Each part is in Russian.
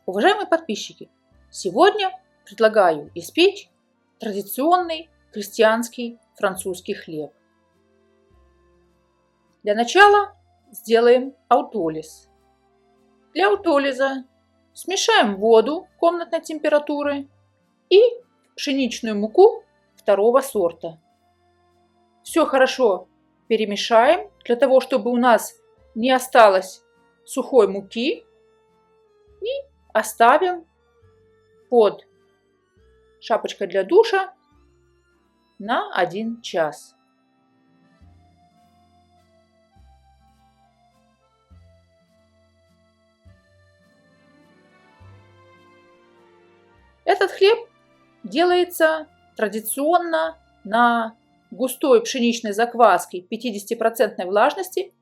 Уважаемые подписчики, сегодня предлагаю испечь традиционный крестьянский французский хлеб. Для начала сделаем аутолиз. Для аутолиза смешаем воду комнатной температуры и пшеничную муку второго сорта. Все хорошо перемешаем для того, чтобы у нас не осталось сухой муки, и оставим под шапочкой для душа на 1 час. Этот хлеб делается традиционно на густой пшеничной закваске 50% влажности,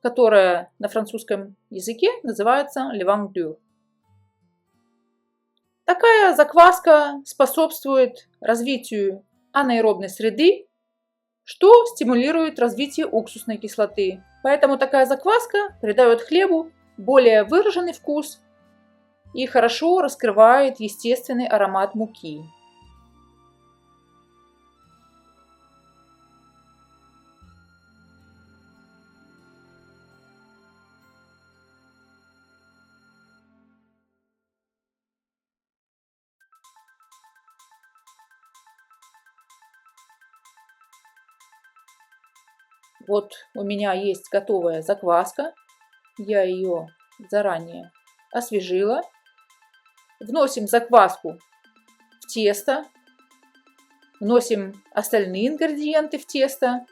которая на французском языке называется levain dur. Такая закваска способствует развитию анаэробной среды, что стимулирует развитие уксусной кислоты. Поэтому такая закваска придает хлебу более выраженный вкус и хорошо раскрывает естественный аромат муки. Вот у меня есть готовая закваска, я ее заранее освежила. Вносим закваску в тесто, вносим остальные ингредиенты в тесто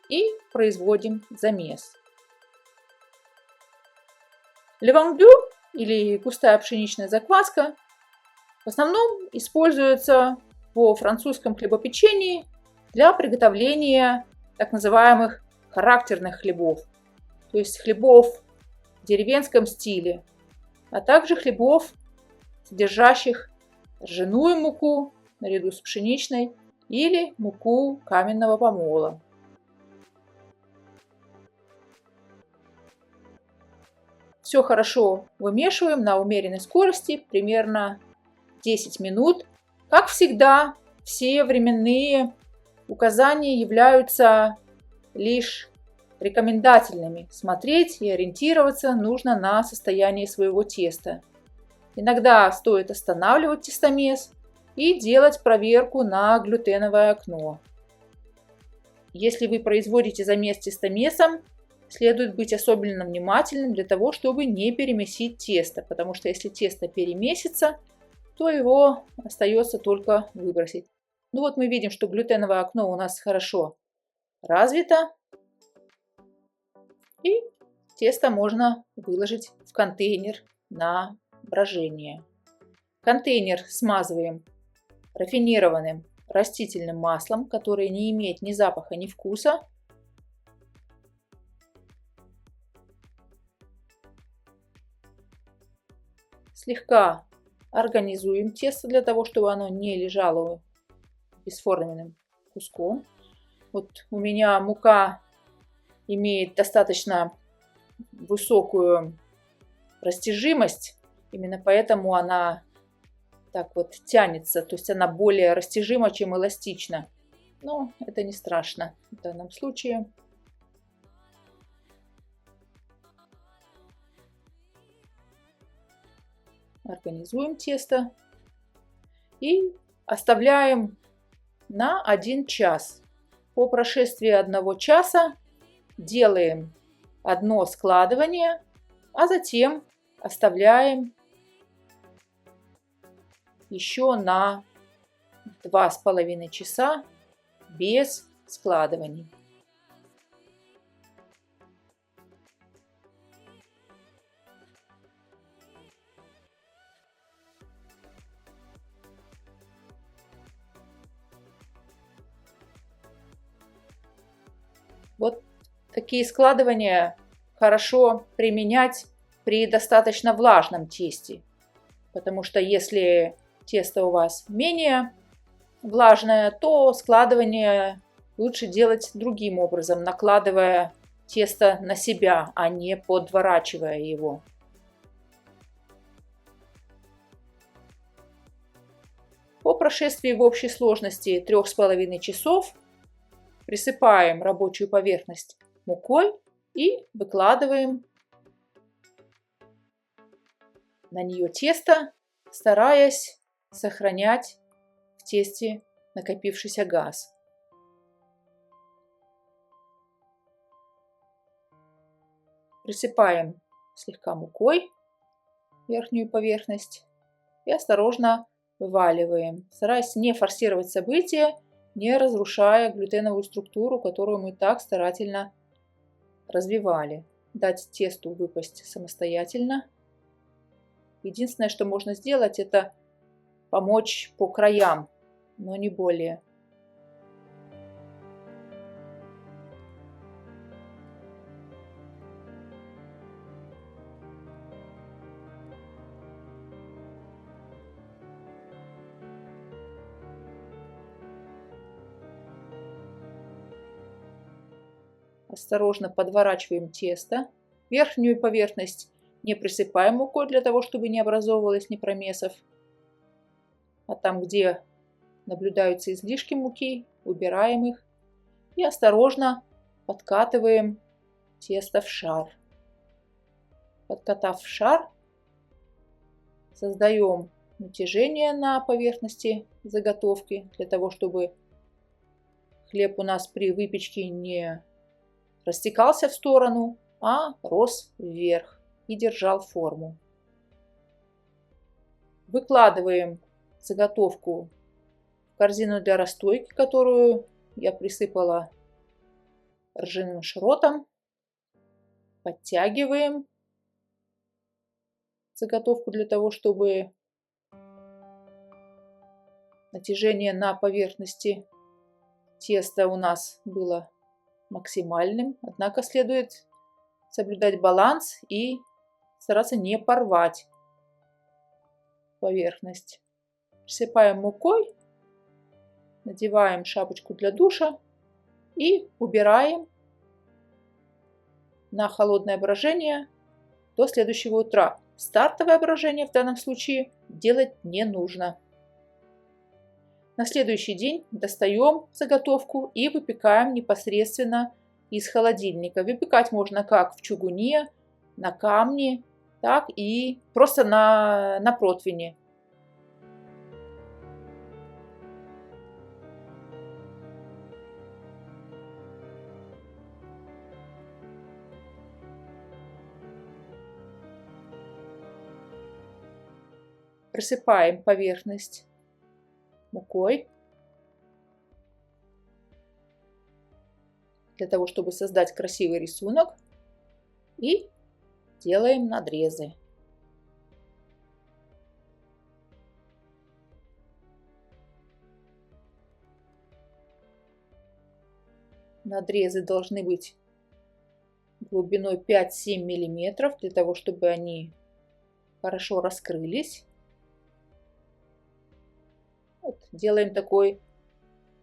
и производим замес. Levain dur или густая пшеничная закваска в основном используется во французском хлебопечении для приготовления так называемых характерных хлебов, то есть хлебов в деревенском стиле, а также хлебов, содержащих ржаную муку наряду с пшеничной или муку каменного помола. Все хорошо вымешиваем на умеренной скорости, примерно 10 минут. Как всегда, все временные указания являются лишь рекомендательными. Смотреть и ориентироваться нужно на состояние своего теста. Иногда стоит останавливать тестомес и делать проверку на глютеновое окно. Если вы производите замес тестомесом, следует быть особенно внимательным для того, чтобы не перемесить тесто, потому что если тесто перемесится, то его остается только выбросить. Ну вот мы видим, что глютеновое окно у нас хорошо развито, и тесто можно выложить в контейнер на брожение. Контейнер смазываем рафинированным растительным маслом, которое не имеет ни запаха, ни вкуса. Слегка организуем тесто для того, чтобы оно не лежало бесформенным куском. Вот у меня мука имеет достаточно высокую растяжимость, именно поэтому она так вот тянется, то есть она более растяжима, чем эластична. Но это не страшно в данном случае. Организуем тесто и оставляем на 1 час. По прошествии 1 часа делаем одно складывание, а затем оставляем еще на 2,5 часа без складываний. Вот такие складывания хорошо применять при достаточно влажном тесте, потому что если тесто у вас менее влажное, то складывание лучше делать другим образом, накладывая тесто на себя, а не подворачивая его. По прошествии в общей сложности 3,5 часов присыпаем рабочую поверхность мукой и выкладываем на нее тесто, стараясь сохранять в тесте накопившийся газ. Присыпаем слегка мукой верхнюю поверхность и осторожно вываливаем, стараясь не форсировать события, не разрушая глютеновую структуру, которую мы так старательно развивали. Дать тесту выпасть самостоятельно. Единственное, что можно сделать, это помочь по краям, но не более. Осторожно подворачиваем тесто. Верхнюю поверхность не присыпаем мукой для того, чтобы не образовывалось непромесов. А там, где наблюдаются излишки муки, убираем их и осторожно подкатываем тесто в шар. Подкатав шар, создаем натяжение на поверхности заготовки для того, чтобы хлеб у нас при выпечке не растекался в сторону, а рос вверх и держал форму. Выкладываем заготовку в корзину для расстойки, которую я присыпала ржаным шротом. Подтягиваем заготовку для того, чтобы натяжение на поверхности теста у нас было максимальным, однако следует соблюдать баланс и стараться не порвать поверхность. Присыпаем мукой, надеваем шапочку для душа и убираем на холодное брожение до следующего утра. Стартовое брожение в данном случае делать не нужно. На следующий день достаем заготовку и выпекаем непосредственно из холодильника. Выпекать можно как в чугуне, на камне, так и просто на противне. Присыпаем поверхность мукой для того, чтобы создать красивый рисунок, и делаем надрезы. Надрезы должны быть глубиной 5-7 мм для того, чтобы они хорошо раскрылись. Вот, делаем такой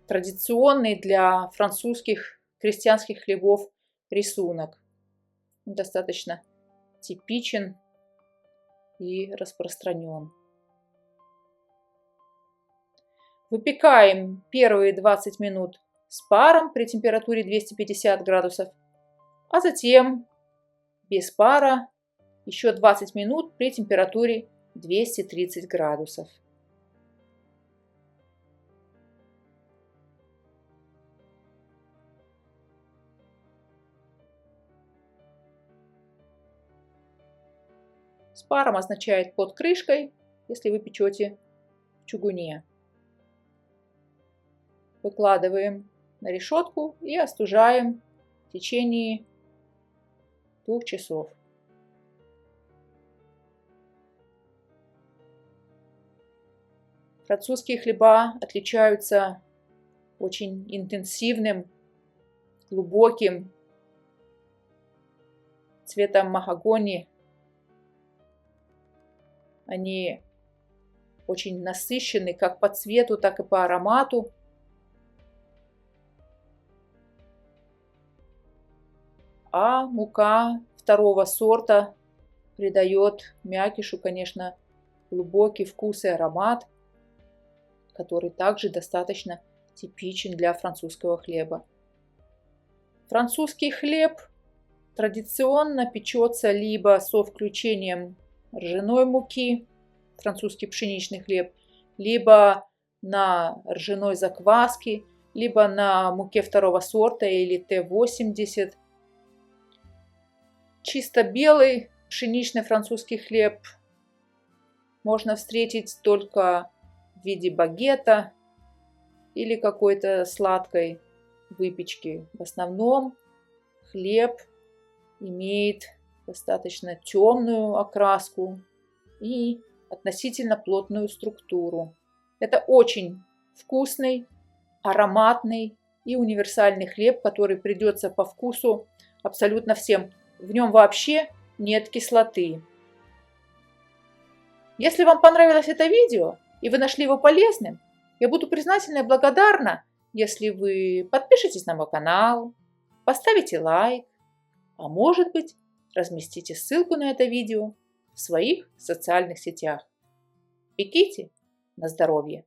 традиционный для французских крестьянских хлебов рисунок. Он достаточно типичен и распространен. Выпекаем первые 20 минут с паром при температуре 250 градусов, а затем без пара еще 20 минут при температуре 230 градусов. С паром означает под крышкой, если вы печете в чугуне. Выкладываем на решетку и остужаем в течение 2 часов. Французские хлеба отличаются очень интенсивным, глубоким цветом махагони. Они очень насыщены как по цвету, так и по аромату. А мука второго сорта придает мякишу, конечно, глубокий вкус и аромат. который также достаточно типичен для французского хлеба. Французский хлеб традиционно печется либо со включением ржаной муки, французский пшеничный хлеб, либо на ржаной закваске, либо на муке второго сорта или Т-80. Чисто белый пшеничный французский хлеб можно встретить только в виде багета или какой-то сладкой выпечки. В основном хлеб имеет достаточно темную окраску и относительно плотную структуру. Это очень вкусный, ароматный и универсальный хлеб, который придется по вкусу абсолютно всем. В нем вообще нет кислоты. Если вам понравилось это видео и вы нашли его полезным, я буду признательна и благодарна, если вы подпишитесь на мой канал, поставите лайк, а может быть, разместите ссылку на это видео в своих социальных сетях. Пеките на здоровье!